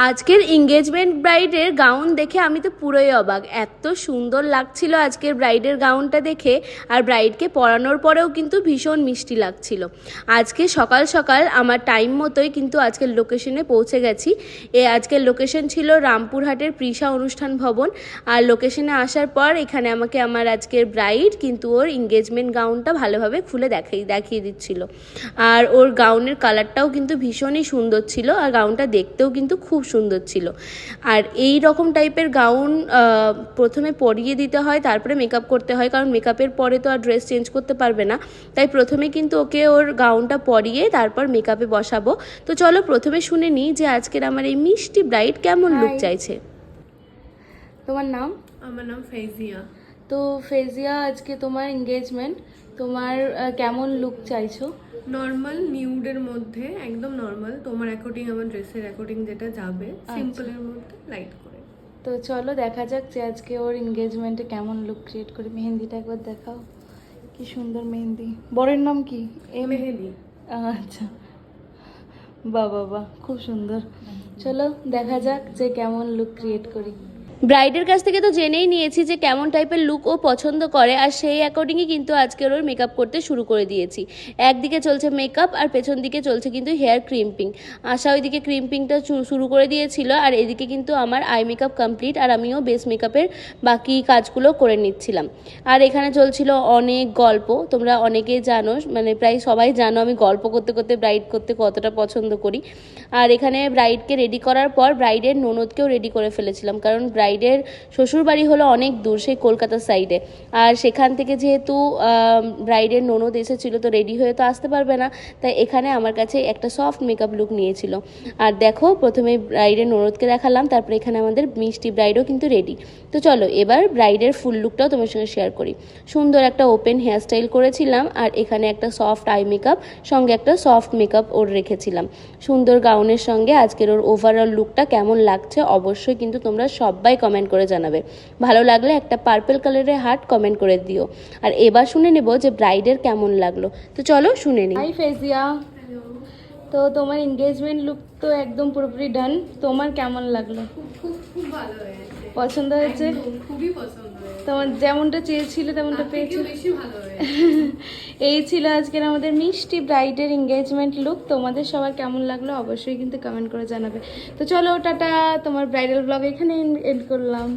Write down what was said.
আজকের engagement ব্রাইডের gown দেখে আমি তো পুরোই অবাক। এত সুন্দর লাগছিল আজকের ব্রাইডের গাউনটা দেখে, আর ব্রাইডকে পরানোর পরেও কিন্তু ভীষণ মিষ্টি লাগছিল। আজকে সকাল সকাল আমার টাইম মতোই কিন্তু আজকের লোকেশনে পৌঁছে গেছি। আজকের লোকেশন ছিল রামপুরহাটের প্রিশা অনুষ্ঠান ভবন। আর লোকেশনে আসার পর এখানে আমাকে আমার আজকের ব্রাইড কিন্তু ওর এঙ্গেজমেন্ট গাউনটা ভালোভাবে খুলে দেখিয়ে দিচ্ছিল। আর ওর গাউনের কালারটাও কিন্তু ভীষণই সুন্দর ছিল, আর গাউনটা দেখতেও কিন্তু খুব সুন্দর ছিল। আর এই রকম টাইপের গাউন প্রথমে পরিয়ে দিতে হয়, তারপরে মেকআপ করতে হয়, কারণ মেকআপের পরে তো আর ড্রেস চেঞ্জ করতে পারবে না। তাই প্রথমে কিন্তু ওকে ওর গাউনটা পরিয়ে তারপর মেকআপে বসাবো। তো চলো প্রথমে শুনে নিই যে আজকের আমার এই মিষ্টি ব্রাইড কেমন লুক চাইছে। তোমার নাম? আমার নাম ফেজিয়া। তো ফেজিয়া, আজকে তোমার এঙ্গেজমেন্ট, তোমার কেমন লুক চাইছো? নর্মাল নিউডের মধ্যে, একদম নর্মাল তোমার অ্যাকর্ডিং, আমার ড্রেসের অ্যাকর্ডিং যেটা যাবে, সিম্পলের মধ্যে লাইট করে। তো চলো দেখা যাক যে আজকে ওর এঙ্গেজমেন্টে কেমন লুক ক্রিয়েট করে। মেহেন্দিটা একবার দেখাও, কি সুন্দর মেহেন্দি। বরের নাম কি? মেহেদি। আচ্ছা, বাহ বাহ বাহ, খুব সুন্দর। চলো দেখা যাক যে কেমন লুক ক্রিয়েট করি। ব্রাইডের কাছ থেকে তো জেনেই নিয়েছি যে কেমন টাইপের লুক ও পছন্দ করে, আর সেই অ্যাকর্ডিংই কিন্তু আজকের ওর মেকআপ করতে শুরু করে দিয়েছি। একদিকে চলছে মেকআপ আর পেছন দিকে চলছে কিন্তু হেয়ার ক্রিম্পিং। আশা ওইদিকে ক্রিম্পিংটা শুরু করে দিয়েছিল, আর এদিকে কিন্তু আমার আই মেকআপ কমপ্লিট, আর আমিও বেস মেকআপের বাকি কাজগুলো করে নিচ্ছিলাম। আর এখানে চলছিল অনেক গল্প। তোমরা অনেকেই জানো, মানে প্রায় সবাই জানো আমি গল্প করতে করতে ব্রাইড করতে কতটা পছন্দ করি। আর এখানে ব্রাইডকে রেডি করার পর ব্রাইডের ননদকেও রেডি করে ফেলেছিলাম, কারণ ব্রাইডের শ্বশুরবাড়ি হলো অনেক দূর, সেই কলকাতার সাইডে। আর সেখান থেকে যেহেতু ব্রাইডের ননদ এসেছিল, তো রেডি হয়ে তো আসতে পারবে না, তাই এখানে আমার কাছে একটা সফট মেকআপ লুক নিয়েছিল। আর দেখো, প্রথমে ব্রাইডের ননদকে দেখালাম, তারপরে এখানে আমাদের মিষ্টি ব্রাইডও কিন্তু রেডি। তো চলো এবার ব্রাইডের ফুল লুকটাও তোমার সঙ্গে শেয়ার করি। সুন্দর একটা ওপেন হেয়ারস্টাইল করেছিলাম, আর এখানে একটা সফট আই মেকআপ, সঙ্গে একটা সফট মেকআপ ওর রেখেছিলাম। সুন্দর গাউনের সঙ্গে আজকের ওর ওভারঅল লুকটা কেমন লাগছে অবশ্যই কিন্তু তোমরা সবাই কমেন্ট করে জানাবে। ভালো লাগলে একটা পার্পল কালারের হার্ট কমেন্ট করে দিও। আর এবার শুনে নেব যে ব্রাইডের কেমন লাগলো। তো চলো শুনে নিই। হাই ফেজিয়া, তো তোমার এঙ্গেজমেন্ট লুক তো একদম পুরোপুরি ডান। তোমার কেমন লাগলো? খুব ভালো হয়েছে। পছন্দ হয়েছে? খুবই পছন্দ হয়েছে। তোমার যেমনটা চেয়েছিলে তেমনটা পেয়েছো? বেশি ভালো হয়েছে। এই ছিল আজকের আমাদের মিষ্টি ব্রাইডের এঙ্গেজমেন্ট লুক। তোমাদের সবার কেমন লাগলো অবশ্যই কিন্তু কমেন্ট করে জানাবে। তো চলো টাটা, তোমার ব্রাইডাল ব্লগ এখানে এন্ড করলাম।